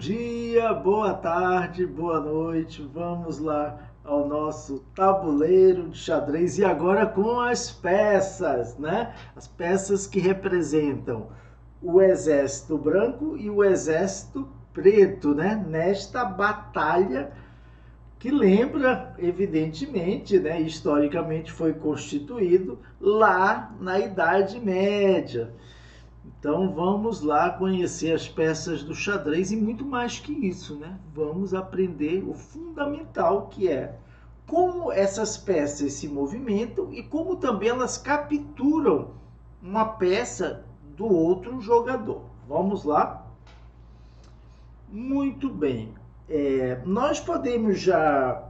dia, boa tarde, boa noite. Vamos lá ao nosso tabuleiro de xadrez e agora com as peças, né? As peças que representam o exército branco e o exército preto, né? Nesta batalha que lembra, evidentemente, né? Historicamente foi constituído lá na Idade Média. Então vamos lá conhecer as peças do xadrez e muito mais que isso, né? Vamos aprender o fundamental que é como essas peças se movimentam e como também elas capturam uma peça do outro jogador. Vamos lá? Muito bem. Nós podemos já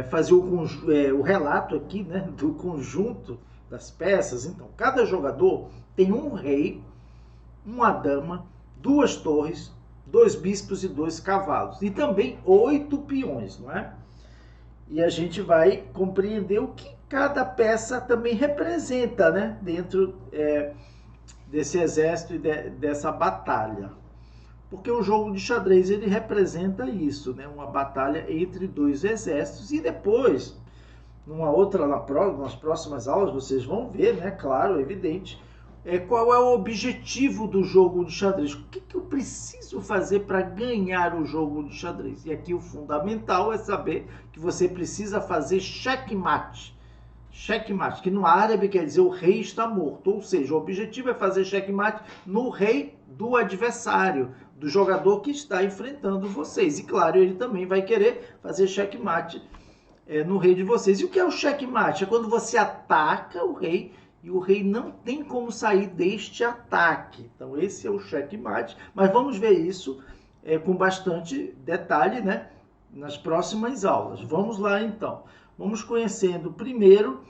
fazer o relato aqui, né, do conjunto das peças. Então, cada jogador tem um rei, uma dama, duas torres, dois bispos e dois cavalos. E também 8 peões, não é? E a gente vai compreender o que cada peça também representa, né? Dentro desse exército e dessa batalha. Porque o jogo de xadrez ele representa isso, né? Uma batalha entre dois exércitos e depois, nas próximas aulas, vocês vão ver, né? Claro, evidente, qual é o objetivo do jogo de xadrez. O que eu preciso fazer para ganhar o jogo de xadrez? E aqui o fundamental é saber que você precisa fazer checkmate. Checkmate, que no árabe quer dizer o rei está morto. Ou seja, o objetivo é fazer checkmate no rei do adversário, do jogador que está enfrentando vocês. E claro, ele também vai querer fazer checkmate no rei de vocês. E o que é o checkmate? É quando você ataca o rei e o rei não tem como sair deste ataque. Então esse é o checkmate, mas vamos ver isso com bastante detalhe, né, nas próximas aulas. Vamos lá então. Vamos conhecendo primeiro,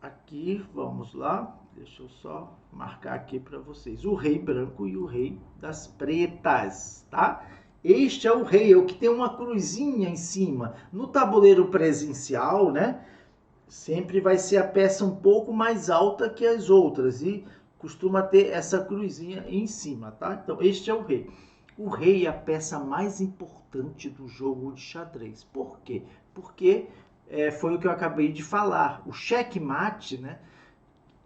aqui, vamos lá, deixa eu só marcar aqui para vocês, o rei branco e o rei das pretas, tá? Este é o rei, é o que tem uma cruzinha em cima. No tabuleiro presencial, né, sempre vai ser a peça um pouco mais alta que as outras e costuma ter essa cruzinha em cima, tá? Então, este é o rei. O rei é a peça mais importante do jogo de xadrez. Por quê? Porque foi o que eu acabei de falar. O checkmate, né,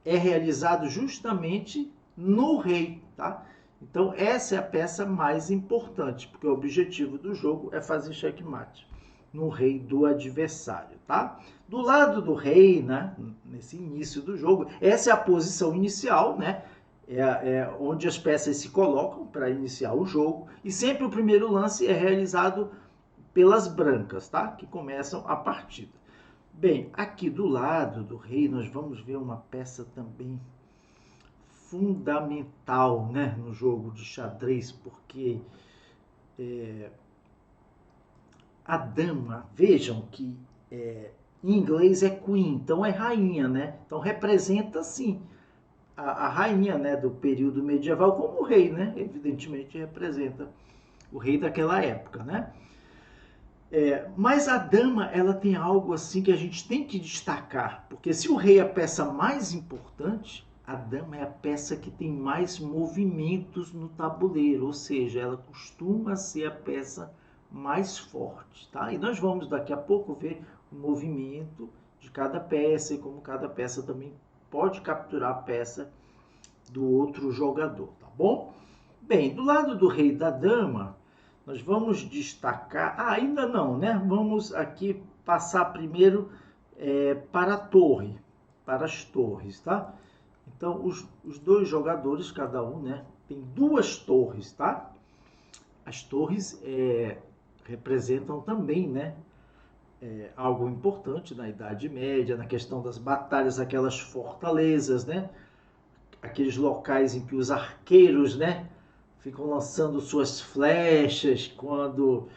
é realizado justamente no rei, tá? Então, essa é a peça mais importante, porque o objetivo do jogo é fazer checkmate no rei do adversário, tá? Do lado do rei, né, nesse início do jogo, essa é a posição inicial, né? Onde as peças se colocam para iniciar o jogo, e sempre o primeiro lance é realizado pelas brancas, tá? Que começam a partida. Bem, aqui do lado do rei nós vamos ver uma peça também fundamental, né, no jogo de xadrez, porque a dama, vejam que em inglês é queen, então é rainha, né? Então representa sim a rainha, né, do período medieval como o rei, né? Evidentemente representa o rei daquela época, né? Mas a dama, ela tem algo assim que a gente tem que destacar, porque se o rei é a peça mais importante, a dama é a peça que tem mais movimentos no tabuleiro, ou seja, ela costuma ser a peça mais forte, tá? E nós vamos daqui a pouco ver o movimento de cada peça e como cada peça também pode capturar a peça do outro jogador, tá bom? Bem, do lado do rei e da dama, nós vamos destacar... ainda não, né? Vamos aqui passar primeiro para a torre, para as torres, tá? Então, os dois jogadores, cada um, né, tem duas torres, tá? As torres representam também, né, algo importante na Idade Média, na questão das batalhas, aquelas fortalezas, né? Aqueles locais em que os arqueiros, né, ficam lançando suas flechas quando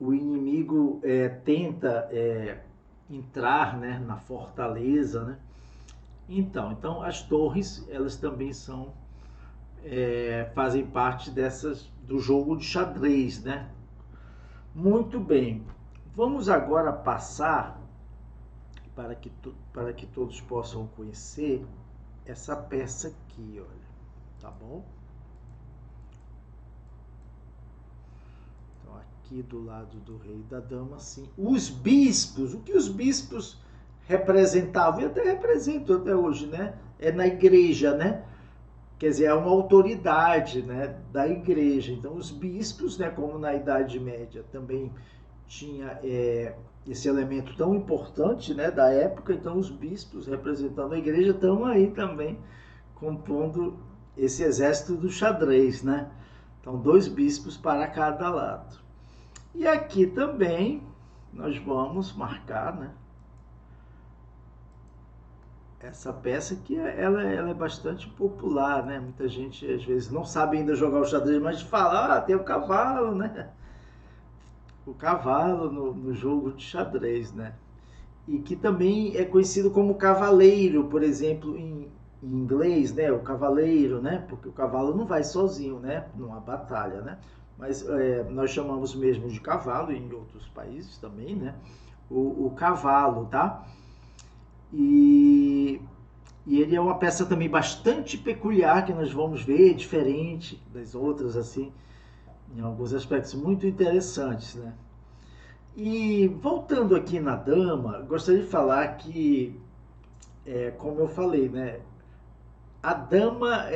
o inimigo tenta entrar, né, na fortaleza, né? Então as torres, elas também fazem parte do jogo de xadrez, né? Muito bem. Vamos agora passar para que todos possam conhecer essa peça aqui, olha, tá bom? aqui do lado do rei e da dama, sim. Os bispos, o que os bispos representavam, e até representam até hoje, né? É na igreja, né? Quer dizer, é uma autoridade, né, da igreja. Então, os bispos, né, como na Idade Média também tinha esse elemento tão importante, né, da época, então os bispos representando a igreja estão aí também compondo esse exército do xadrez, né? Então, 2 bispos para cada lado. E aqui também nós vamos marcar, né, essa peça que ela é bastante popular, né? Muita gente às vezes não sabe ainda jogar o xadrez, mas fala, tem o cavalo, né? O cavalo no jogo de xadrez, né? E que também é conhecido como cavaleiro, por exemplo, em inglês, né? O cavaleiro, né? Porque o cavalo não vai sozinho, né? Numa batalha, né? Mas nós chamamos mesmo de cavalo, em outros países também, né? O cavalo, tá? E ele é uma peça também bastante peculiar, que nós vamos ver, diferente das outras, assim, em alguns aspectos muito interessantes, né? E voltando aqui na dama, gostaria de falar que, como eu falei, né? A dama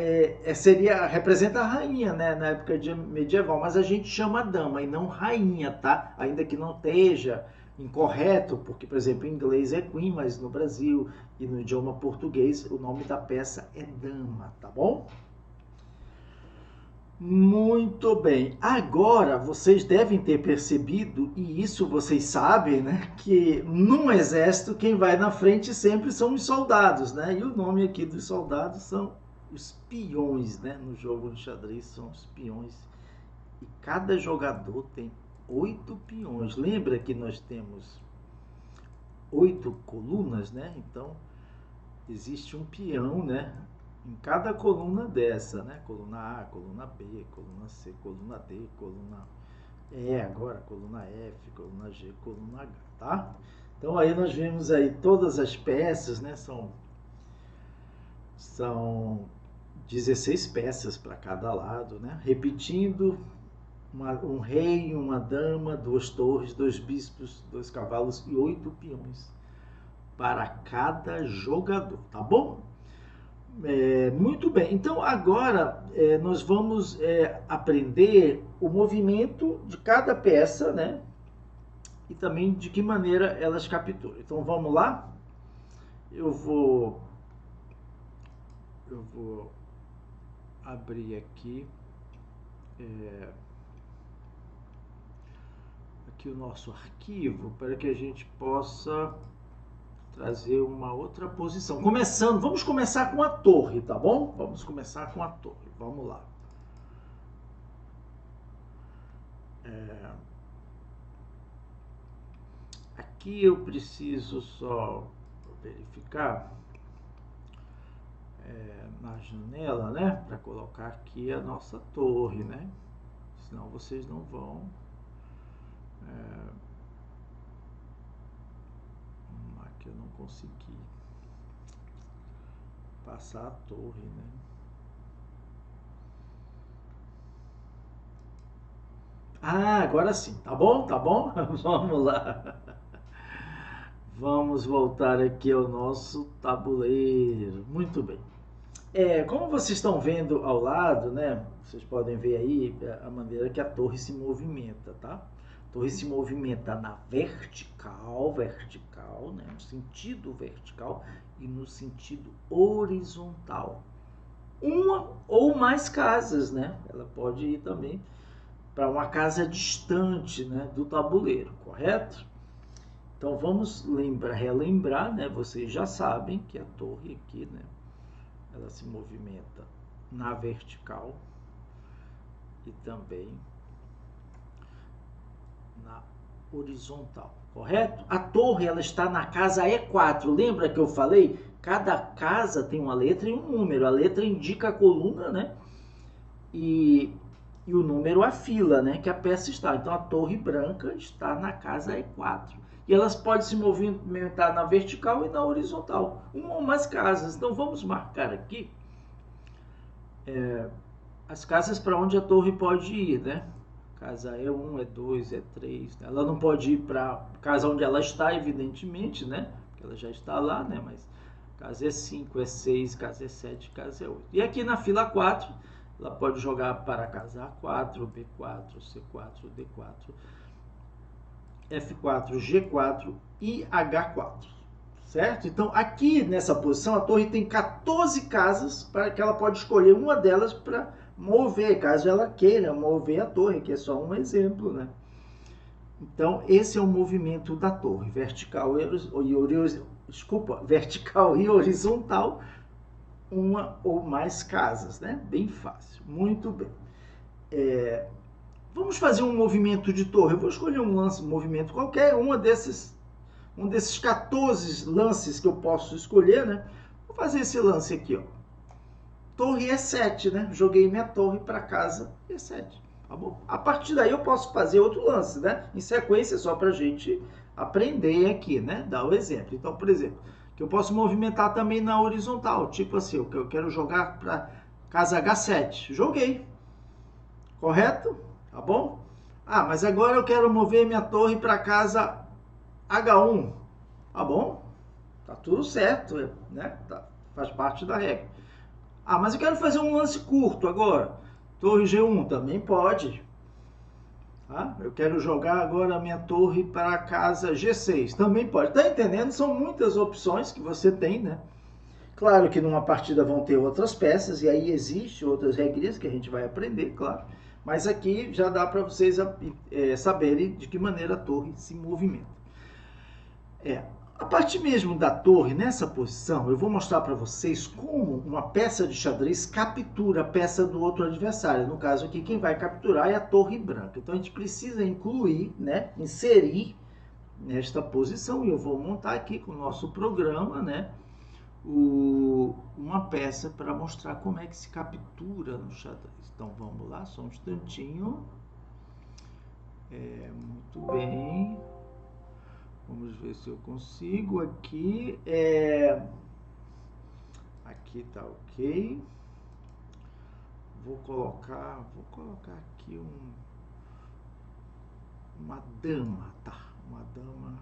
representa a rainha, né, na época medieval, mas a gente chama dama e não rainha, tá? Ainda que não esteja incorreto, porque, por exemplo, em inglês é queen, mas no Brasil e no idioma português o nome da peça é dama, tá bom? Muito bem. Agora vocês devem ter percebido, e isso vocês sabem, né, que num exército quem vai na frente sempre são os soldados, né? E o nome aqui dos soldados são os peões, né? No jogo de xadrez são os peões. E cada jogador tem 8 peões. Lembra que nós temos 8 colunas, né? Então existe um peão, né, em cada coluna dessa, né? Coluna A, coluna B, coluna C, coluna D, coluna E, agora coluna F, coluna G, coluna H, tá? Então aí nós vemos aí todas as peças, né? São 16 peças para cada lado, né? Repetindo, um rei, uma dama, 2 torres, 2 bispos, 2 cavalos e 8 peões para cada jogador, tá bom? Muito bem, então agora nós vamos aprender o movimento de cada peça, né? E também de que maneira elas capturam. Então vamos lá? Eu vou abrir aqui o nosso arquivo para que a gente possa trazer uma outra posição. Vamos começar com a torre, tá bom? Vamos começar com a torre. Vamos lá. Aqui eu preciso só verificar na janela, né? Para colocar aqui a nossa torre, né? Senão vocês não vão. Aqui eu não consegui passar a torre, né? Agora sim, tá bom? Tá bom? Vamos lá. Vamos voltar aqui ao nosso tabuleiro. Muito bem. Como vocês estão vendo ao lado, né? Vocês podem ver aí a maneira que a torre se movimenta, tá? A torre se movimenta na vertical, né? No sentido vertical e no sentido horizontal. Uma ou mais casas, né? Ela pode ir também para uma casa distante, né, do tabuleiro, correto? Então vamos relembrar, né? Vocês já sabem que a torre aqui, né, ela se movimenta na vertical e também na horizontal, correto? A torre ela está na casa E4. Lembra que eu falei? Cada casa tem uma letra e um número. A letra indica a coluna, né? E o número a fila, né, que a peça está. Então a torre branca está na casa E4. E elas podem se movimentar na vertical e na horizontal. Uma ou mais casas. Então vamos marcar aqui as casas para onde a torre pode ir, né? Casa E1, E2, E3. Ela não pode ir para casa onde ela está, evidentemente, né? Porque ela já está lá, né? Mas casa E5, E6, casa E7, casa E8. E aqui na fila 4, ela pode jogar para casa A4, B4, C4, D4, F4, G4 e H4. Certo? Então, aqui nessa posição, a torre tem 14 casas para que ela pode escolher uma delas para mover, caso ela queira mover a torre, que é só um exemplo, né? Então, esse é o movimento da torre, vertical e horizontal, uma ou mais casas, né? Bem fácil, muito bem. Vamos fazer um movimento de torre. Eu vou escolher um movimento qualquer, um desses 14 lances que eu posso escolher, né? Vou fazer esse lance aqui, ó. Torre E7, né? Joguei minha torre para casa E7, tá bom? A partir daí eu posso fazer outro lance, né? Em sequência, só para a gente aprender aqui, né? Dar o exemplo. Então, por exemplo, que eu posso movimentar também na horizontal, tipo assim, eu quero jogar para casa H7. Joguei, correto? Tá bom? Ah, mas agora eu quero mover minha torre para casa H1. Tá bom? Tá tudo certo, né? Tá, faz parte da regra. Ah, mas eu quero fazer um lance curto agora. Torre G1 também pode. Tá? Eu quero jogar agora a minha torre para a casa G6. Também pode. Tá entendendo? São muitas opções que você tem, né? Claro que numa partida vão ter outras peças, e aí existe outras regras que a gente vai aprender, claro. Mas aqui já dá para vocês saberem de que maneira a torre se movimenta. A parte mesmo da torre, nessa posição, eu vou mostrar para vocês como uma peça de xadrez captura a peça do outro adversário. No caso aqui, quem vai capturar é a torre branca. Então a gente precisa incluir, né, inserir nesta posição, e eu vou montar aqui com o nosso programa, né, uma peça para mostrar como é que se captura no xadrez. Então vamos lá, só um instantinho. Muito bem. Vamos ver se eu consigo aqui. Aqui tá ok. Vou colocar aqui uma dama, tá? Uma dama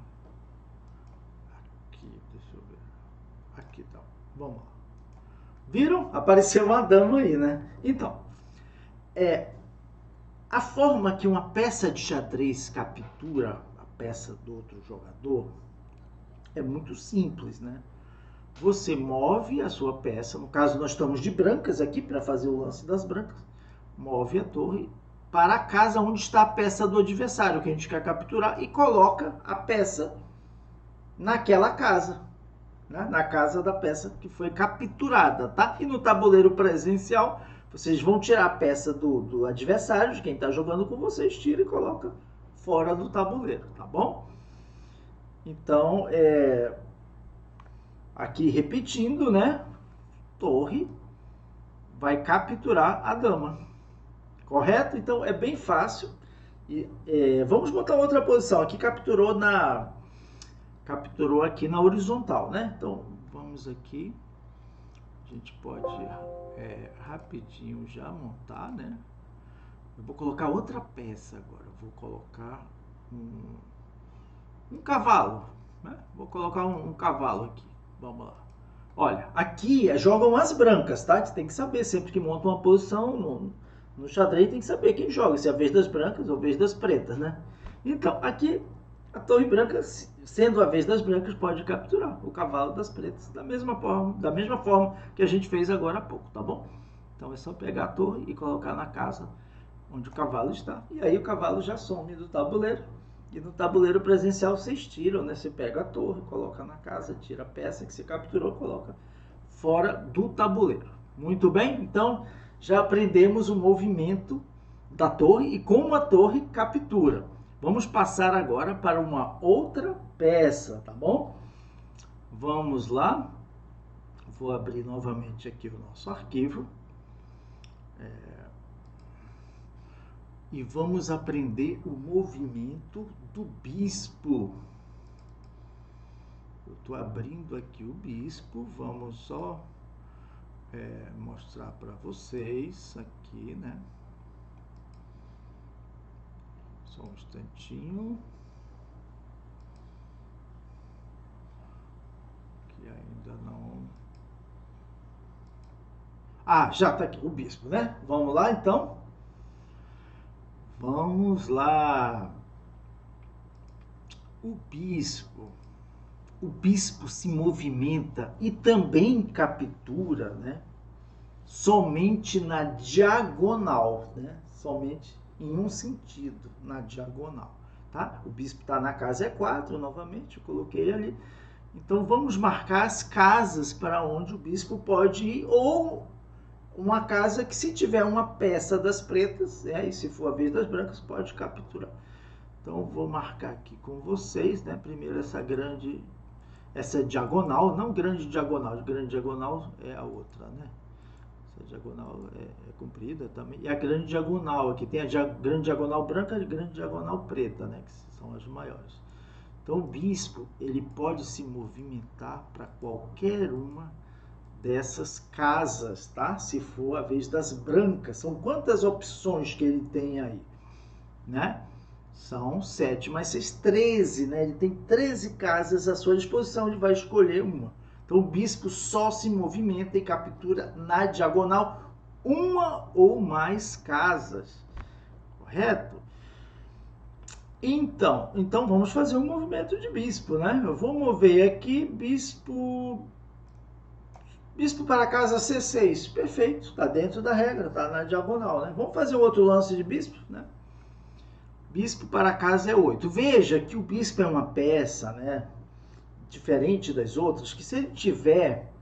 aqui, deixa eu ver. Aqui tá. Vamos lá. Viram? Apareceu uma dama aí, né? Então, a forma que uma peça de xadrez captura a peça do outro jogador é muito simples, né? Você move a sua peça, no caso nós estamos de brancas aqui para fazer o lance das brancas, move a torre para a casa onde está a peça do adversário que a gente quer capturar e coloca a peça naquela casa, né? Na casa da peça que foi capturada, tá? E no tabuleiro presencial, vocês vão tirar a peça do adversário, de quem está jogando com vocês, tira e coloca fora do tabuleiro, tá bom? Então, aqui repetindo, né? Torre vai capturar a dama, correto? Então é bem fácil. E, vamos botar outra posição. Aqui capturou aqui na horizontal, né? Então vamos aqui. A gente pode rapidinho já montar, né? Eu vou colocar outra peça agora. Eu vou colocar um cavalo, né? Vou colocar um cavalo aqui. Vamos lá. Olha, aqui jogam as brancas, tá? Você tem que saber, sempre que monta uma posição no xadrez, tem que saber quem joga, se é a vez das brancas ou a vez das pretas, né? Então, aqui, a torre branca, sendo a vez das brancas, pode capturar o cavalo das pretas, da mesma forma que a gente fez agora há pouco, tá bom? Então, é só pegar a torre e colocar na casa onde o cavalo está, e aí o cavalo já some do tabuleiro. E no tabuleiro presencial vocês tiram, né? Você pega a torre, coloca na casa, tira a peça que você capturou, coloca fora do tabuleiro. Muito bem? Então, já aprendemos o movimento da torre e como a torre captura. Vamos passar agora para uma outra peça, tá bom? Vamos lá. Vou abrir novamente aqui o nosso arquivo. E vamos aprender o movimento do bispo. Eu estou abrindo aqui o bispo, vamos só mostrar para vocês aqui, né? Só um instantinho. Que ainda não... Ah, já está aqui o bispo, né? Vamos lá, então. Vamos lá. O bispo se movimenta e também captura, né? Somente na diagonal, né? Somente em um sentido, na diagonal, tá? O bispo está na casa E4, novamente, eu coloquei ali. Então, vamos marcar as casas para onde o bispo pode ir, ou uma casa que, se tiver uma peça das pretas, e se for a vez das brancas, pode capturar. Então, vou marcar aqui com vocês, né? Primeiro essa diagonal, não grande diagonal é a outra, né? Essa diagonal é comprida também. E a grande diagonal, aqui tem a grande diagonal branca e a grande diagonal preta, né? Que são as maiores. Então, o bispo, ele pode se movimentar para qualquer uma dessas casas, tá? Se for a vez das brancas. São quantas opções que ele tem aí, né? São 7 mais 6, 13, né? Ele tem 13 casas à sua disposição, ele vai escolher uma. Então, o bispo só se movimenta e captura na diagonal uma ou mais casas, correto? Então vamos fazer um movimento de bispo, né? Eu vou mover aqui, bispo para a casa C6, perfeito, está dentro da regra, está na diagonal, né? Vamos fazer outro lance de bispo, né? Bispo para a casa E8. Veja que o bispo é uma peça, né, diferente das outras, que se ele tiver,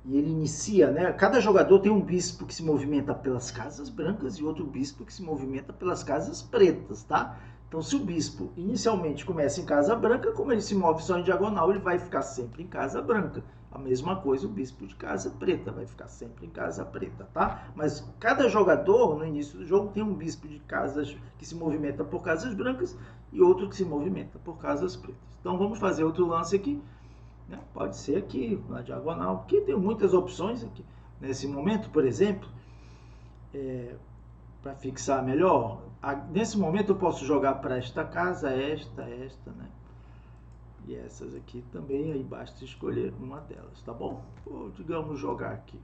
e ele inicia, né, cada jogador tem um bispo que se movimenta pelas casas brancas e outro bispo que se movimenta pelas casas pretas, tá? Então, se o bispo inicialmente começa em casa branca, como ele se move só em diagonal, ele vai ficar sempre em casa branca. A mesma coisa o bispo de casa preta, vai ficar sempre em casa preta, tá? Mas cada jogador, no início do jogo, tem um bispo de casas que se movimenta por casas brancas e outro que se movimenta por casas pretas. Então, vamos fazer outro lance aqui, né? Pode ser aqui, na diagonal, porque tem muitas opções aqui. Nesse momento, por exemplo, para fixar melhor, nesse momento eu posso jogar para esta casa, esta, né? E essas aqui também, aí basta escolher uma delas, tá bom? Ou, digamos, jogar aqui.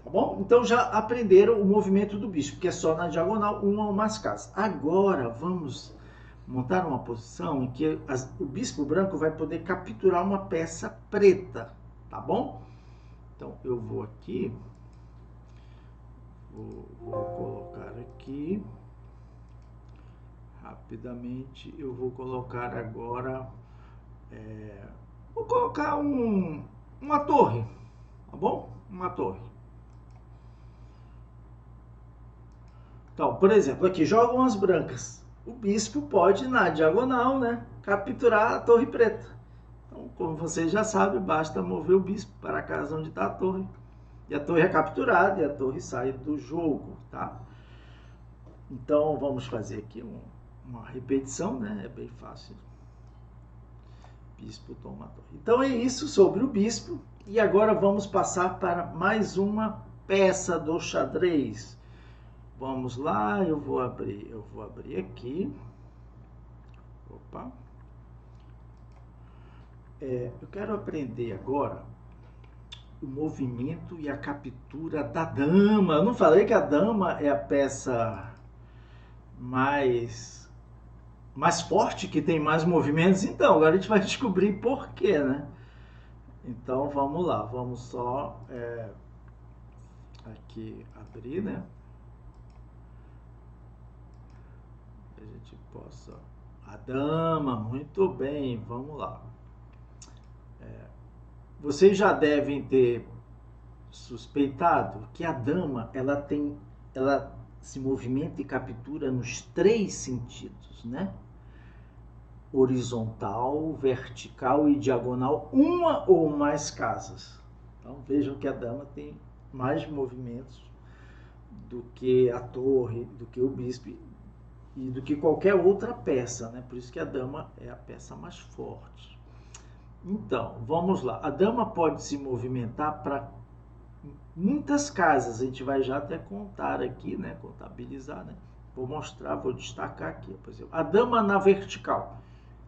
Tá bom? Então já aprenderam o movimento do bispo, que é só na diagonal, uma ou mais casas. Agora vamos montar uma posição em que o bispo branco vai poder capturar uma peça preta, tá bom? Então eu vou aqui, vou colocar aqui, rapidamente eu vou colocar agora, vou colocar uma torre, tá bom? Uma torre. Então, por exemplo, aqui jogam as brancas. O bispo pode, na diagonal, né, capturar a torre preta. Então, como vocês já sabem, basta mover o bispo para a casa onde está a torre. E a torre é capturada e a torre sai do jogo, tá? Então, vamos fazer aqui uma repetição, né? É bem fácil. Bispo toma a torre. Então, é isso sobre o bispo. E agora vamos passar para mais uma peça do xadrez. Vamos lá, eu vou abrir aqui. Opa. Eu quero aprender agora o movimento e a captura da dama. Eu não falei que a dama é a peça mais forte, que tem mais movimentos? Então, agora a gente vai descobrir por quê, né? Então, vamos lá. Vamos só aqui abrir, né? A gente possa... A dama, muito bem, vamos lá. Vocês já devem ter suspeitado que a dama, ela se movimenta e captura nos 3 sentidos, né? Horizontal, vertical e diagonal, uma ou mais casas. Então vejam que a dama tem mais movimentos do que a torre, do que o bispo e do que qualquer outra peça, né? Por isso que a dama é a peça mais forte. Então, vamos lá. A dama pode se movimentar para muitas casas. A gente vai já até contar aqui, né? Contabilizar, né? vou mostrar, vou destacar aqui, por exemplo, a dama na vertical.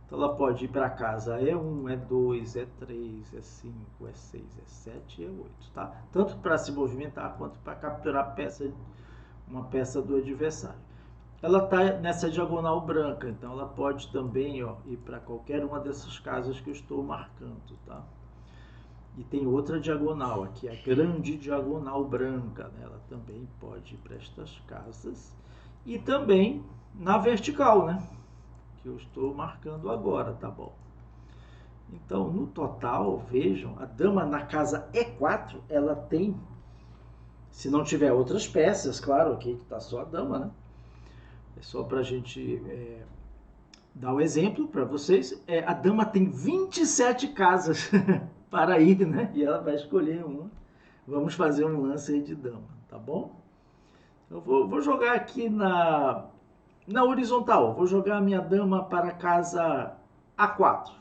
Então ela pode ir para casa E1, E2, E3, E5, E6, E7 e E8, tá? Tanto para se movimentar quanto para capturar uma peça do adversário. Ela está nessa diagonal branca, então ela pode também, ó, ir para qualquer uma dessas casas que eu estou marcando, tá? E tem outra diagonal aqui, a grande diagonal branca, né? Ela também pode ir para estas casas. E também na vertical, né? Que eu estou marcando agora, tá bom? Então, no total, vejam, a dama na casa E4, ela tem, se não tiver outras peças, claro, aqui está só a dama, né? É só para a gente dar o exemplo para vocês. A dama tem 27 casas para ir, né? E ela vai escolher uma. Vamos fazer um lance aí de dama, tá bom? Eu vou jogar aqui na horizontal. Vou jogar a minha dama para a casa A4.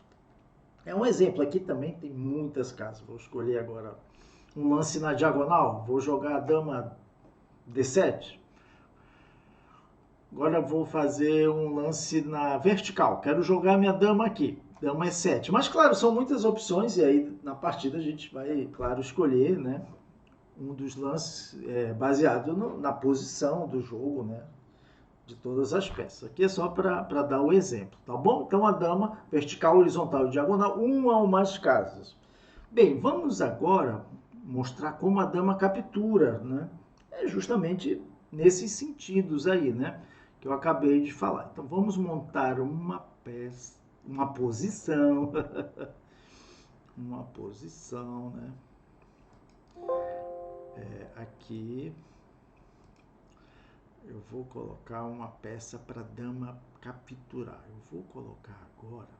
É um exemplo. Aqui também tem muitas casas. Vou escolher agora um lance na diagonal. Vou jogar a dama D7. Agora vou fazer um lance na vertical. Quero jogar minha dama aqui. Dama E7. Mas, claro, são muitas opções. E aí, na partida, a gente vai, claro, escolher, né, um dos lances baseado na posição do jogo, né, de todas as peças. Aqui é só para dar o exemplo, tá bom? Então, a dama vertical, horizontal e diagonal, uma ou mais casas. Bem, vamos agora mostrar como a dama captura, né? É justamente nesses sentidos aí, né, que eu acabei de falar. Então, vamos montar uma peça, uma posição, uma posição, né? Aqui eu vou colocar uma peça para dama capturar. Eu vou colocar agora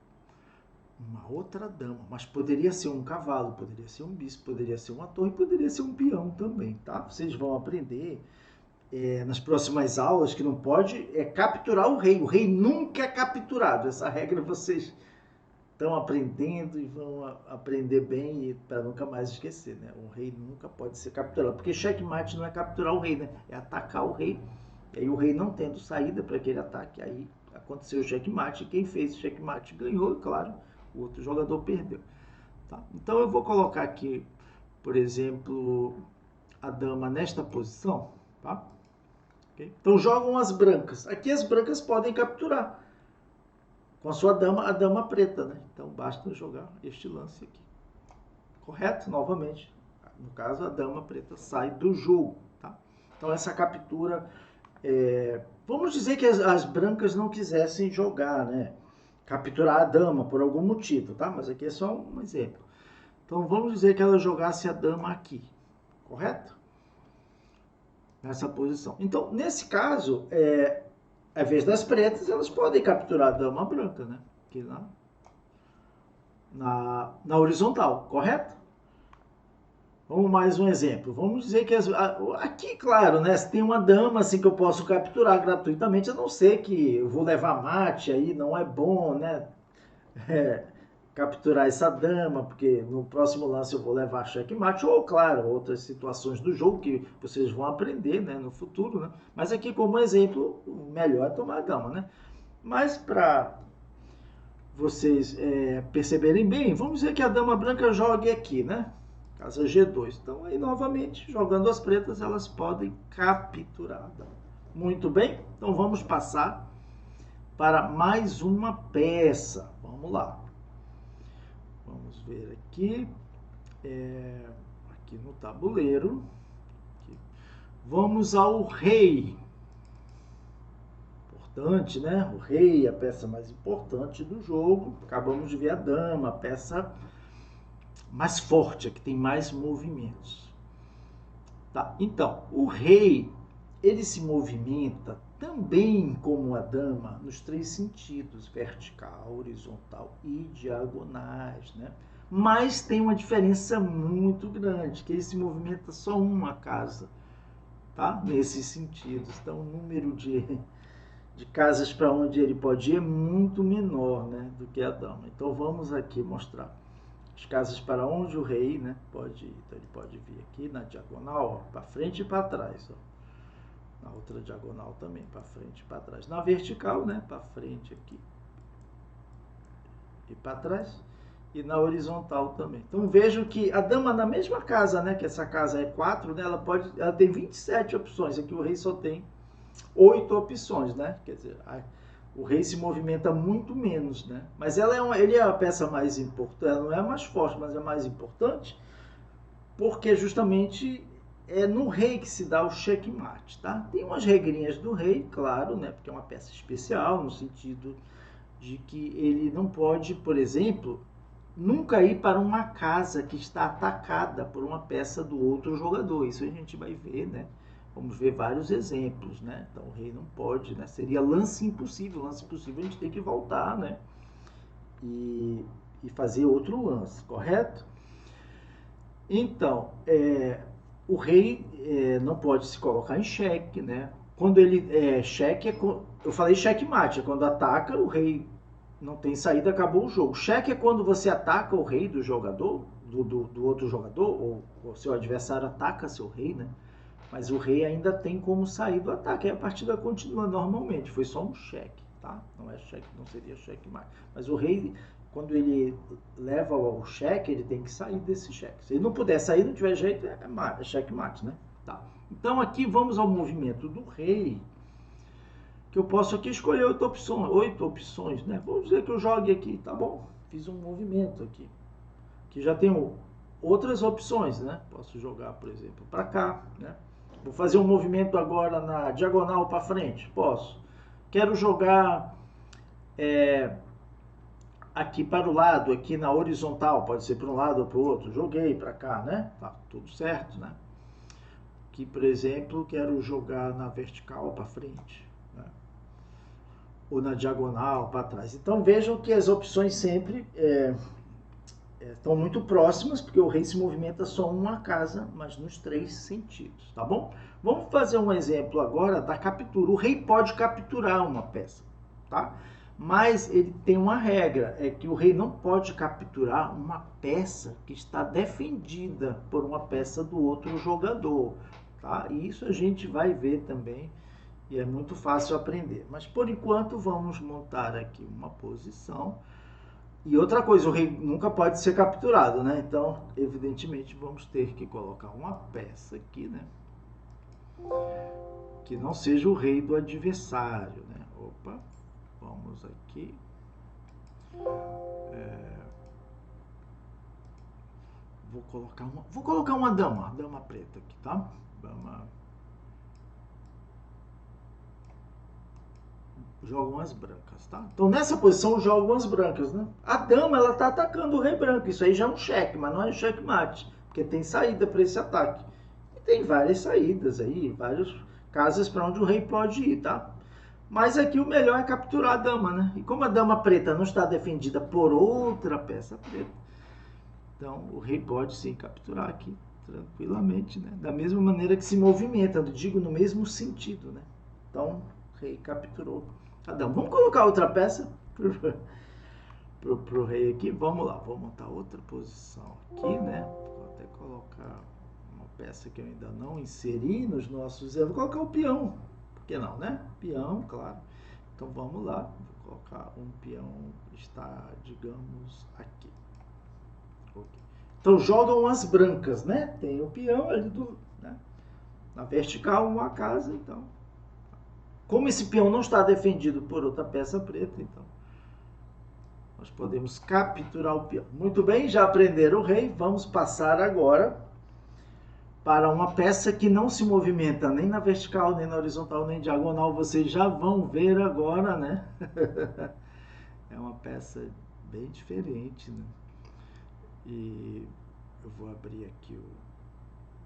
uma outra dama, mas poderia ser um cavalo, poderia ser um bispo, poderia ser uma torre, poderia ser um peão também, tá? Vocês vão aprender nas próximas aulas que não pode capturar o rei. O rei nunca é capturado. Essa regra vocês estão aprendendo e vão aprender bem para nunca mais esquecer, né? O rei nunca pode ser capturado, porque checkmate não é capturar o rei, né? É atacar o rei. E aí o rei não tendo saída para aquele ataque, aí aconteceu o checkmate, e quem fez o checkmate ganhou, e claro, o outro jogador perdeu. Tá? Então eu vou colocar aqui, por exemplo, a dama nesta posição, tá? Okay? Então jogam as brancas. Aqui as brancas podem capturar com a sua dama, a dama preta, né? Então basta jogar este lance aqui. Correto? Novamente. No caso, a dama preta sai do jogo, tá? Então essa captura... vamos dizer que as brancas não quisessem jogar, né? Capturar a dama por algum motivo, tá? Mas aqui é só um exemplo. Então vamos dizer que ela jogasse a dama aqui, correto? Nessa posição. Então, nesse caso, ao invés das pretas, elas podem capturar a dama branca, né? Aqui na horizontal, correto? Vamos mais um exemplo. Vamos dizer que aqui, claro, né? Se tem uma dama assim que eu posso capturar gratuitamente, a não ser que eu vou levar mate aí, não é bom, né? Capturar essa dama, porque no próximo lance eu vou levar checkmate, ou claro, outras situações do jogo que vocês vão aprender, né, no futuro, né? Mas aqui como exemplo, o melhor é tomar a dama, né? Mas para vocês perceberem bem, vamos dizer que a dama branca jogue aqui, né? Casa G2. Então aí novamente, jogando as pretas, elas podem capturar. Muito bem, então vamos passar para mais uma peça. Vamos lá. Vamos ver aqui, aqui no tabuleiro. Aqui. Vamos ao rei. Importante, né? O rei é a peça mais importante do jogo. Acabamos de ver a dama, a peça mais forte, a que tem mais movimentos. Tá? Então, o rei, ele se movimenta também como a dama nos três sentidos, vertical, horizontal e diagonais, né? Mas tem uma diferença muito grande, que ele se movimenta só uma casa, tá? Nesses sentidos. Então, o número de casas para onde ele pode ir é muito menor, né, do que a dama. Então, vamos aqui mostrar as casas para onde o rei, né, pode ir. Então, ele pode vir aqui na diagonal, para frente e para trás, ó. Na outra diagonal também, para frente e para trás. Na vertical, né? Para frente aqui e para trás. E na horizontal também. Então vejo que a dama na mesma casa, né? Que essa casa é 4, né? Ela tem 27 opções. Aqui o rei só tem 8 opções, né? Quer dizer, o rei se movimenta muito menos, né? Mas ele é a peça mais importante, ela não é a mais forte, mas é a mais importante, porque justamente é no rei que se dá o checkmate, tá? Tem umas regrinhas do rei, claro, né? Porque é uma peça especial, no sentido de que ele não pode, por exemplo, nunca ir para uma casa que está atacada por uma peça do outro jogador. Isso a gente vai ver, né? Vamos ver vários exemplos, né? Então o rei não pode, né? Seria lance impossível. Lance impossível a gente tem que voltar, né? E fazer outro lance, correto? Então, o rei não pode se colocar em xeque, né? Quando ele xeque, eu falei checkmate, é quando ataca, o rei não tem saída, acabou o jogo. Cheque é quando você ataca o rei do jogador, do outro jogador, ou o seu adversário ataca seu rei, né? Mas o rei ainda tem como sair do ataque. Aí a partida continua normalmente. Foi só um cheque, tá? Não é cheque, não seria cheque mais. Mas o rei, quando ele leva o cheque, ele tem que sair desse cheque. Se ele não puder sair, não tiver jeito, é cheque mate, né? Tá. Então aqui vamos ao movimento do rei, que eu posso aqui escolher 8 opções, né? Vamos dizer que eu jogue aqui, tá bom? Fiz um movimento aqui. Que já tenho outras opções, né? Posso jogar, por exemplo, para cá, né? Vou fazer um movimento agora na diagonal para frente? Posso. Quero jogar aqui para o lado, aqui na horizontal, pode ser para um lado ou para o outro. Joguei para cá, né? Tá tudo certo, né? Aqui, por exemplo, quero jogar na vertical para frente, né? Ou na diagonal para trás. Então vejam que as opções sempre estão muito próximas, porque o rei se movimenta só uma casa, mas nos 3 sentidos, tá bom? Vamos fazer um exemplo agora da captura. O rei pode capturar uma peça, tá? Mas ele tem uma regra, é que o rei não pode capturar uma peça que está defendida por uma peça do outro jogador, tá? E isso a gente vai ver também, e é muito fácil aprender. Mas por enquanto vamos montar aqui uma posição. E outra coisa, o rei nunca pode ser capturado, né? Então, evidentemente, vamos ter que colocar uma peça aqui, né? Que não seja o rei do adversário, né? Opa, vamos aqui. Vou colocar uma dama preta aqui, tá? Jogam as brancas, tá? Então nessa posição jogam as brancas, né? A dama, ela tá atacando o rei branco. Isso aí já é um cheque, mas não é um checkmate, porque tem saída para esse ataque. E tem várias saídas aí, várias casas para onde o rei pode ir, tá? Mas aqui o melhor é capturar a dama, né? E como a dama preta não está defendida por outra peça preta, então o rei pode sim capturar aqui tranquilamente, né? Da mesma maneira que se movimenta, eu digo no mesmo sentido, né? Então o rei capturou a dama. Vamos colocar outra peça pro rei aqui. Vamos lá, vou montar outra posição aqui, né? Vou até colocar uma peça que eu ainda não inseri nos nossos... Eu vou colocar o peão. Por que não, né? Peão, claro. Então vamos lá. Vou colocar um peão, está, digamos, aqui. Okay. Então jogam as brancas, né? Tem o peão ali né? Na vertical, uma casa, então. Como esse peão não está defendido por outra peça preta, então nós podemos capturar o peão. Muito bem, já aprenderam o rei. Vamos passar agora para uma peça que não se movimenta nem na vertical, nem na horizontal, nem diagonal. Vocês já vão ver agora, né? É uma peça bem diferente, né? E eu vou abrir aqui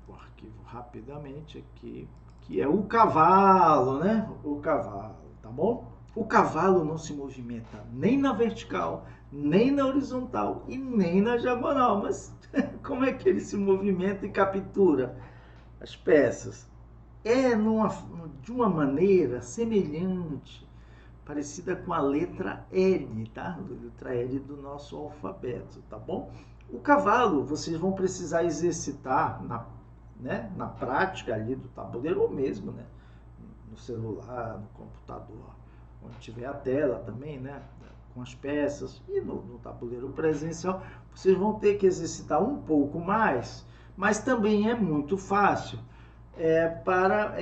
o arquivo rapidamente aqui, que é o cavalo, né? O cavalo, tá bom? O cavalo não se movimenta nem na vertical, nem na horizontal e nem na diagonal. Mas como é que ele se movimenta e captura as peças? De uma maneira semelhante, parecida com a letra L, tá? A letra L do nosso alfabeto, tá bom? O cavalo, vocês vão precisar exercitar na prática ali do tabuleiro, ou mesmo, né? no celular, no computador, onde tiver a tela também, né? Com as peças, e no tabuleiro presencial, vocês vão ter que exercitar um pouco mais, mas também é muito fácil para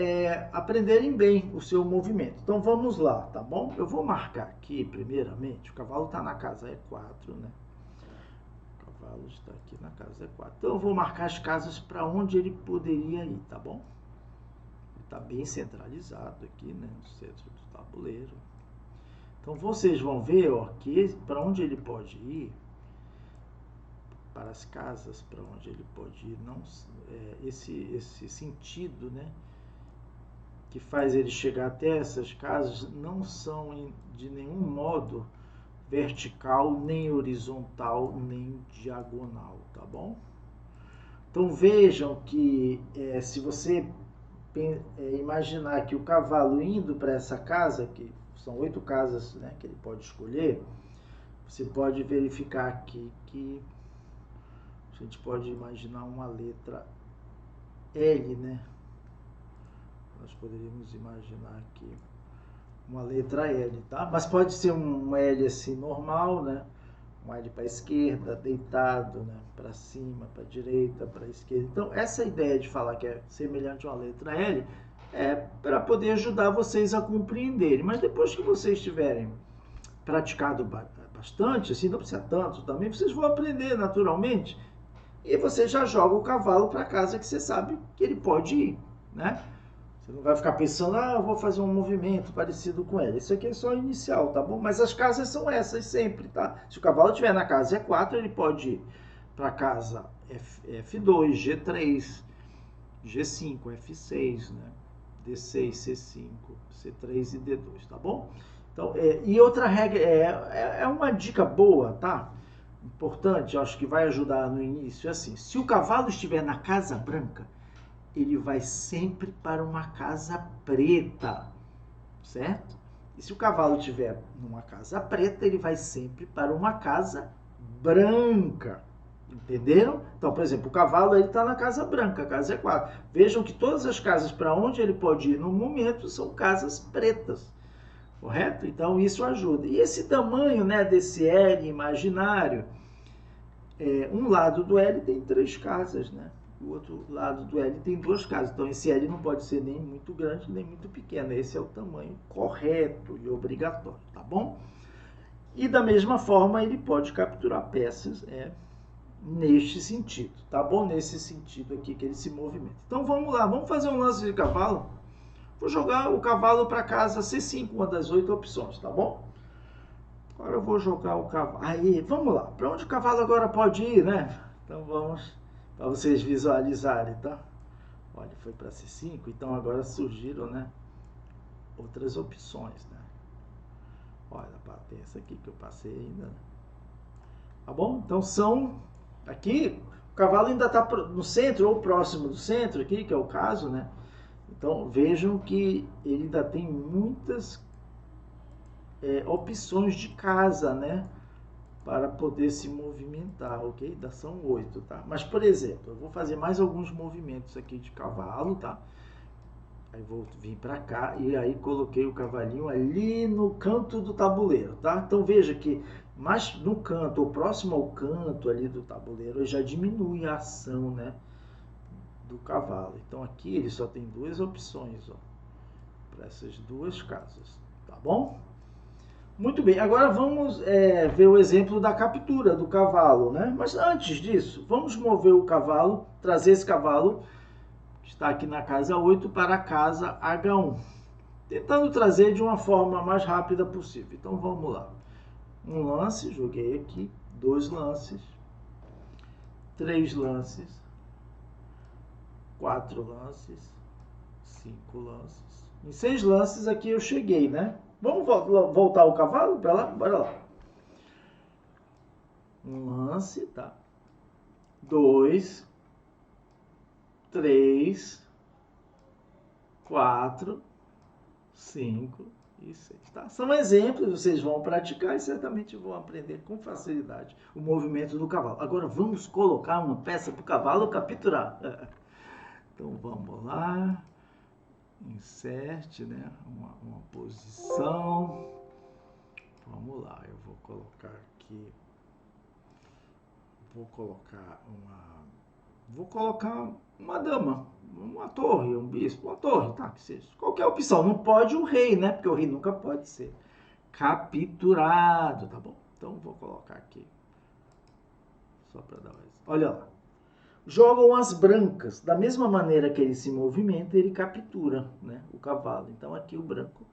aprenderem bem o seu movimento. Então vamos lá, tá bom? Eu vou marcar aqui, primeiramente, o cavalo está na casa E4, né? O cavalo está aqui na casa E4. Então eu vou marcar as casas para onde ele poderia ir, tá bom? Ele está bem centralizado aqui, né? No centro do tabuleiro. Então vocês vão ver, ó, que para onde ele pode ir, para as casas para onde ele pode ir, não, esse sentido, né, que faz ele chegar até essas casas não são de nenhum modo vertical, nem horizontal, nem diagonal, tá bom? Então vejam que se você imaginar que o cavalo indo para essa casa, que são 8 casas, né, que ele pode escolher, você pode verificar aqui que a gente pode imaginar uma letra L, né? Nós poderíamos imaginar aqui uma letra L, tá? Mas pode ser um L assim normal, né? Um L para a esquerda, deitado, né? Para cima, para a direita, para a esquerda. Então, essa ideia de falar que é semelhante a uma letra L é para poder ajudar vocês a compreenderem. Mas depois que vocês tiverem praticado bastante, assim, não precisa tanto também, vocês vão aprender naturalmente. E você já joga o cavalo para casa que você sabe que ele pode ir, né? Você não vai ficar pensando, eu vou fazer um movimento parecido com ele. Isso aqui é só inicial, tá bom? Mas as casas são essas sempre, tá? Se o cavalo estiver na casa E4, ele pode ir para casa F2, G3, G5, F6, né? D6, C5, C3 e D2, tá bom? Então, e outra regra, é uma dica boa, tá? Importante, acho que vai ajudar no início, é assim, se o cavalo estiver na casa branca, ele vai sempre para uma casa preta, certo? E se o cavalo estiver numa casa preta, ele vai sempre para uma casa branca, entenderam? Então, por exemplo, o cavalo está na casa branca, a casa E4. Vejam que todas as casas para onde ele pode ir no momento são casas pretas, correto? Então, isso ajuda. E esse tamanho, né, desse L imaginário, um lado do L tem 3 casas, né? O outro lado do L tem 2 casas. Então, esse L não pode ser nem muito grande, nem muito pequeno. Esse é o tamanho correto e obrigatório, tá bom? E da mesma forma, ele pode capturar peças neste sentido, tá bom? Nesse sentido aqui que ele se movimenta. Então, vamos lá. Vamos fazer um lance de cavalo. Vou jogar o cavalo para casa C5, uma das 8 opções, tá bom? Agora eu vou jogar o cavalo. Aí, vamos lá. Para onde o cavalo agora pode ir, né? Então vamos, para vocês visualizarem, tá? Olha, foi para C5, então agora surgiram, né, outras opções, né? Olha, tem essa aqui que eu passei ainda, né? Tá bom? Então são, aqui, o cavalo ainda está no centro ou próximo do centro aqui, que é o caso, né? Então vejam que ele ainda tem muitas opções de casa, né, para poder se movimentar, ok? Ainda são 8, tá? Mas, por exemplo, eu vou fazer mais alguns movimentos aqui de cavalo, tá? Aí vou vir para cá e aí coloquei o cavalinho ali no canto do tabuleiro, tá? Então veja que mais no canto, ou próximo ao canto ali do tabuleiro, já diminui a ação, né, do cavalo. Então aqui ele só tem 2 opções, ó, para essas 2 casas, tá bom? Muito bem, agora vamos ver o exemplo da captura do cavalo, né? Mas antes disso, vamos mover o cavalo, trazer esse cavalo, que está aqui na casa 8, para a casa H1, tentando trazer de uma forma mais rápida possível. Então vamos lá. Um lance, joguei aqui, 2 lances, 3 lances, 4 lances, 5 lances. Em 6 lances aqui eu cheguei, né? Vamos voltar o cavalo para lá? Bora lá. Um lance, tá? 2, 3, 4, 5 e 6, tá? São exemplos, vocês vão praticar e certamente vão aprender com facilidade o movimento do cavalo. Agora vamos colocar uma peça para o cavalo capturar. Então vamos lá. insert, né? Uma posição. Vamos lá, eu vou colocar aqui. Vou colocar uma dama, uma torre, um bispo, uma torre, tá? Que seja. Qualquer opção. Não pode o rei, né? Porque o rei nunca pode ser capturado, tá bom? Então vou colocar aqui. Só para dar mais. Olha lá. Jogam as brancas. Da mesma maneira que ele se movimenta, ele captura, né, o cavalo. Então aqui o branco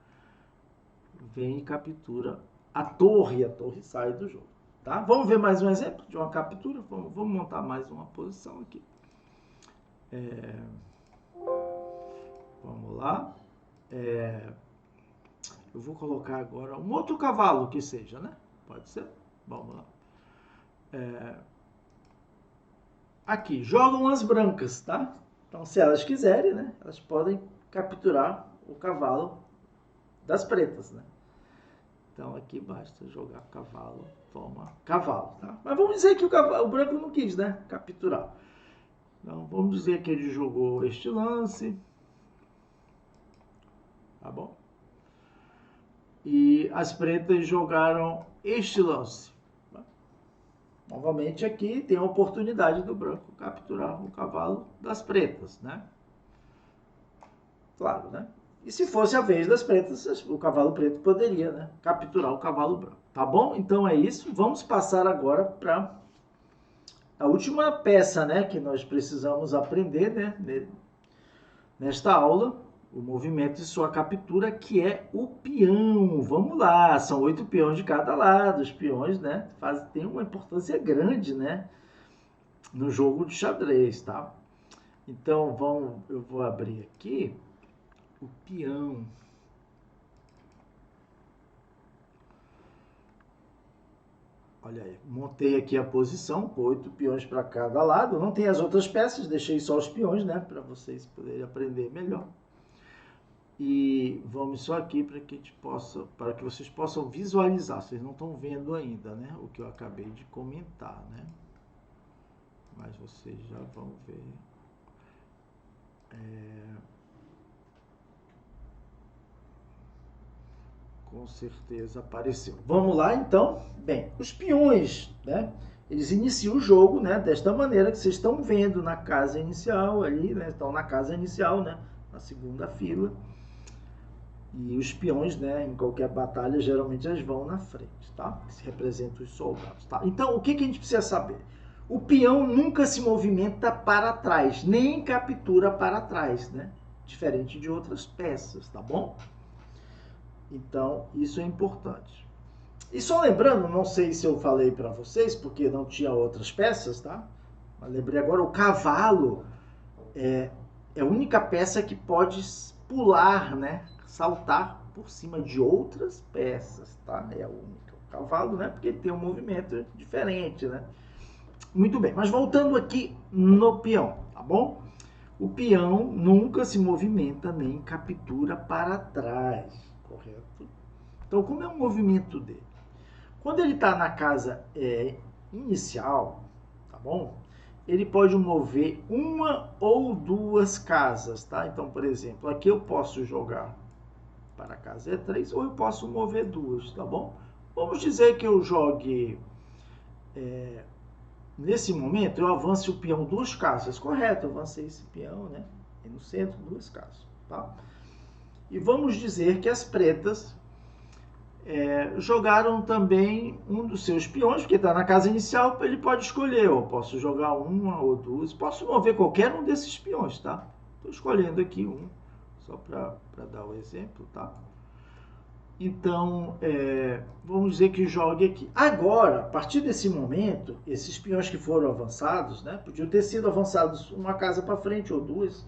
vem e captura a torre sai do jogo. Tá? Vamos ver mais um exemplo de uma captura? Vamos montar mais uma posição aqui. Vamos lá. Eu vou colocar agora um outro cavalo que seja, né? Pode ser? Vamos lá. Aqui, jogam as brancas, tá? Então, se elas quiserem, né? Elas podem capturar o cavalo das pretas, né? Então, aqui basta jogar cavalo, toma cavalo, tá? Mas vamos dizer que o branco não quis, né? Capturar. Então, vamos dizer que ele jogou este lance. Tá bom? E as pretas jogaram este lance. Novamente aqui tem a oportunidade do branco capturar o cavalo das pretas, né? Claro, né? E se fosse a vez das pretas, o cavalo preto poderia, né, capturar o cavalo branco. Tá bom? Então é isso. Vamos passar agora para a última peça, né, que nós precisamos aprender, né, nesta aula, o movimento e sua captura, que é o peão. Vamos lá, são 8 peões de cada lado. Os peões, né, têm uma importância grande, né, no jogo de xadrez, tá? Então, eu vou abrir aqui o peão. Olha aí, montei aqui a posição com 8 peões para cada lado. Não tem as outras peças, deixei só os peões, né, para vocês poderem aprender melhor. E vamos só aqui para que vocês possam visualizar. Vocês não estão vendo ainda, né, o que eu acabei de comentar, né? Mas vocês já vão ver. Com certeza apareceu. Vamos lá, então. Bem, os peões, né? Eles iniciam o jogo, né? Desta maneira que vocês estão vendo na casa inicial ali, né? Estão na casa inicial, né? Na segunda fila. E os peões, né? Em qualquer batalha, geralmente eles vão na frente, tá? Que representam os soldados, tá? Então, o que a gente precisa saber? O peão nunca se movimenta para trás, nem captura para trás, né? Diferente de outras peças, tá bom? Então, isso é importante. E só lembrando, não sei se eu falei para vocês, porque não tinha outras peças, tá? Mas lembrei agora, o cavalo é a única peça que pode pular, né? Saltar por cima de outras peças, tá? É a única. O cavalo, né? Porque ele tem um movimento diferente, né? Muito bem, mas voltando aqui no peão, tá bom? O peão nunca se movimenta nem captura para trás. Correto? Então, como é o movimento dele? Quando ele está na casa inicial, tá bom? Ele pode mover uma ou duas casas, tá? Então, por exemplo, aqui eu posso jogar para a casa E3 ou eu posso mover duas, tá bom? Vamos dizer que eu jogue, nesse momento, eu avance o peão duas casas, correto? Eu avancei esse peão, né? E no centro, duas casas, tá? E vamos dizer que as pretas jogaram também um dos seus peões, porque está na casa inicial, ele pode escolher. Eu posso jogar uma ou duas, posso mover qualquer um desses peões, tá? Estou escolhendo aqui um, só para dar o exemplo, tá? Então, vamos dizer que jogue aqui. Agora, a partir desse momento, esses peões que foram avançados, né? Podiam ter sido avançados uma casa para frente ou duas.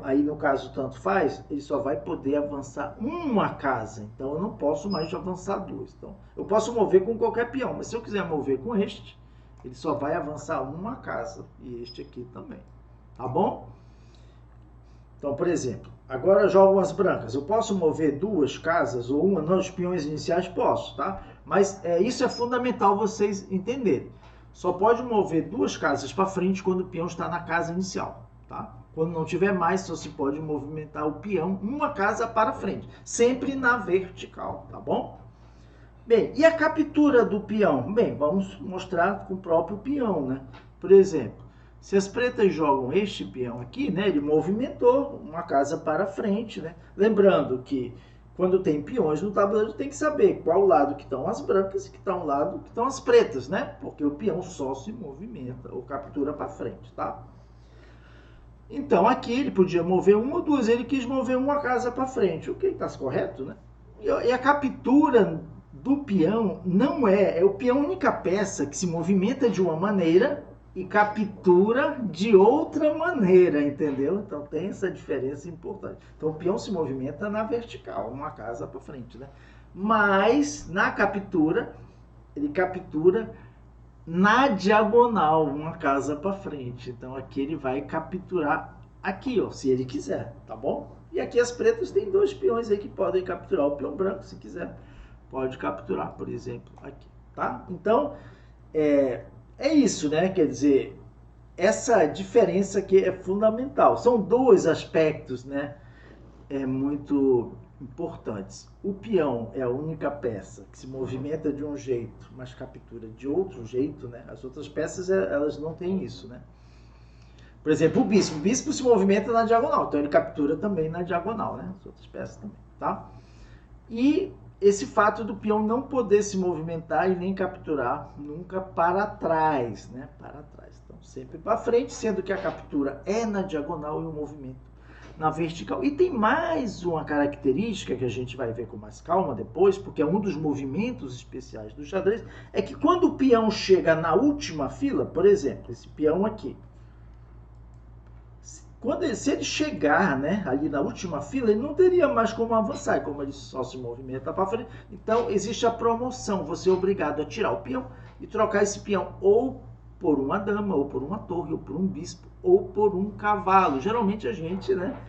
Aí no caso tanto faz, ele só vai poder avançar uma casa, então eu não posso mais avançar duas. Então eu posso mover com qualquer peão, mas se eu quiser mover com este, ele só vai avançar uma casa, e este aqui também, tá bom? Então, por exemplo, agora jogam as brancas, eu posso mover duas casas ou uma? Nos peões iniciais posso, tá? Mas isso é fundamental vocês entenderem, só pode mover duas casas para frente quando o peão está na casa inicial, tá? Quando não tiver mais, só se pode movimentar o peão uma casa para frente, sempre na vertical, tá bom? Bem, e a captura do peão? Bem, vamos mostrar com o próprio peão, né? Por exemplo, se as pretas jogam este peão aqui, né? Ele movimentou uma casa para frente, né? Lembrando que quando tem peões no tabuleiro, tem que saber qual lado que estão as brancas e que estão lado que estão as pretas, né? Porque o peão só se movimenta ou captura para frente, tá? Então aqui ele podia mover uma ou duas, ele quis mover uma casa para frente, o que está correto, né? E a captura do peão não é o peão é a única peça que se movimenta de uma maneira e captura de outra maneira, entendeu? Então tem essa diferença importante. Então o peão se movimenta na vertical, uma casa para frente, né? Mas na captura, ele captura na diagonal, uma casa para frente. Então aqui ele vai capturar aqui, ó, se ele quiser, tá bom? E aqui as pretas tem dois peões aí que podem capturar. O peão branco, se quiser, pode capturar, por exemplo, aqui, tá? Então, é isso, né? Quer dizer, essa diferença aqui é fundamental. São dois aspectos, né? Muito importantes. O peão é a única peça que se movimenta de um jeito, mas captura de outro jeito, né? As outras peças, elas não têm isso, né? Por exemplo, o bispo se movimenta na diagonal, então ele captura também na diagonal, né? As outras peças também, tá? E esse fato do peão não poder se movimentar e nem capturar nunca para trás, né? Para trás. Então, sempre para frente, sendo que a captura é na diagonal e o movimento na vertical. E tem mais uma característica que a gente vai ver com mais calma depois, porque é um dos movimentos especiais do xadrez, é que quando o peão chega na última fila, por exemplo, esse peão aqui, se ele chegar, né, ali na última fila, ele não teria mais como avançar, como ele só se movimenta para frente. Então, existe a promoção, você é obrigado a tirar o peão e trocar esse peão ou por uma dama, ou por uma torre, ou por um bispo, ou por um cavalo. Geralmente a gente, né,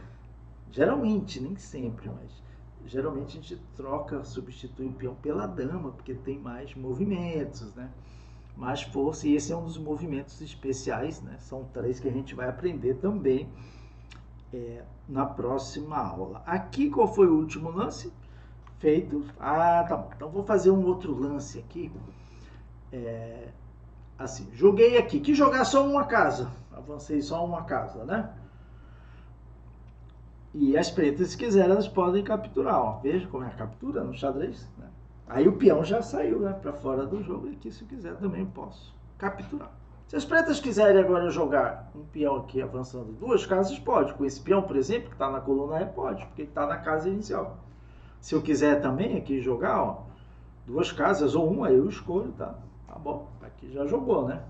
geralmente, nem sempre, mas geralmente a gente troca, substitui o peão pela dama, porque tem mais movimentos, né? Mais força, e esse é um dos movimentos especiais, né? São 3 que a gente vai aprender também na próxima aula. Aqui, qual foi o último lance? Feito. Ah, tá bom. Então, vou fazer um outro lance aqui. Assim, joguei aqui. Quis jogar só uma casa. Avancei só uma casa, né? E as pretas, se quiserem, elas podem capturar. Ó. Veja como é a captura no xadrez, né? Aí o peão já saiu, né, para fora do jogo. E aqui, se quiser, também posso capturar. Se as pretas quiserem agora jogar um peão aqui avançando 2 casas, pode. Com esse peão, por exemplo, que está na coluna E, pode, porque ele está na casa inicial. Se eu quiser também aqui jogar, ó, 2 casas ou uma, eu escolho, tá? Tá bom, aqui já jogou, né?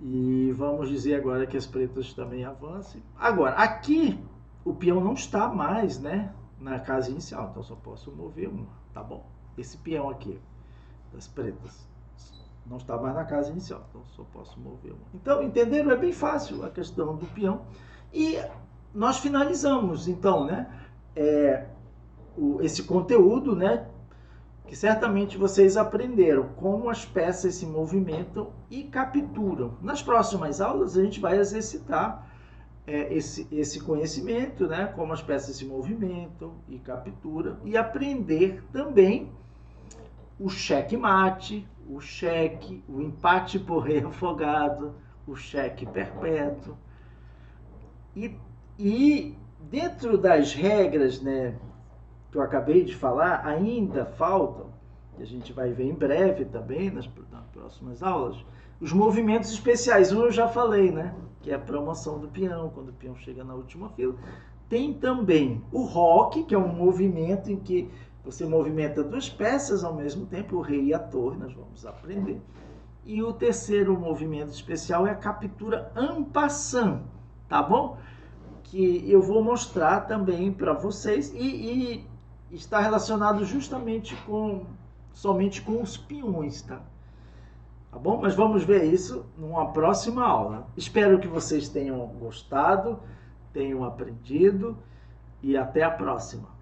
E vamos dizer agora que as pretas também avancem. Agora, aqui o peão não está mais, né, na casa inicial, então só posso mover uma, tá bom? Esse peão aqui, das pretas, não está mais na casa inicial, então só posso mover uma. Então, entenderam? É bem fácil a questão do peão. E nós finalizamos, então, né, esse conteúdo, né, que certamente vocês aprenderam como as peças se movimentam e capturam. Nas próximas aulas a gente vai exercitar esse conhecimento, né, como as peças se movimentam e capturam, e aprender também o checkmate, o cheque, o empate por rei afogado, o cheque perpétuo. E dentro das regras, né, que eu acabei de falar, ainda faltam, e a gente vai ver em breve também, nas próximas aulas, os movimentos especiais. Um eu já falei, né, que é a promoção do peão, quando o peão chega na última fila. Tem também o roque, que é um movimento em que você movimenta 2 peças ao mesmo tempo, o rei e a torre, nós vamos aprender. E o terceiro movimento especial é a captura en passant, tá bom? Que eu vou mostrar também para vocês e está relacionado justamente somente com os peões, tá? Tá bom? Mas vamos ver isso numa próxima aula. Espero que vocês tenham gostado, tenham aprendido e até a próxima.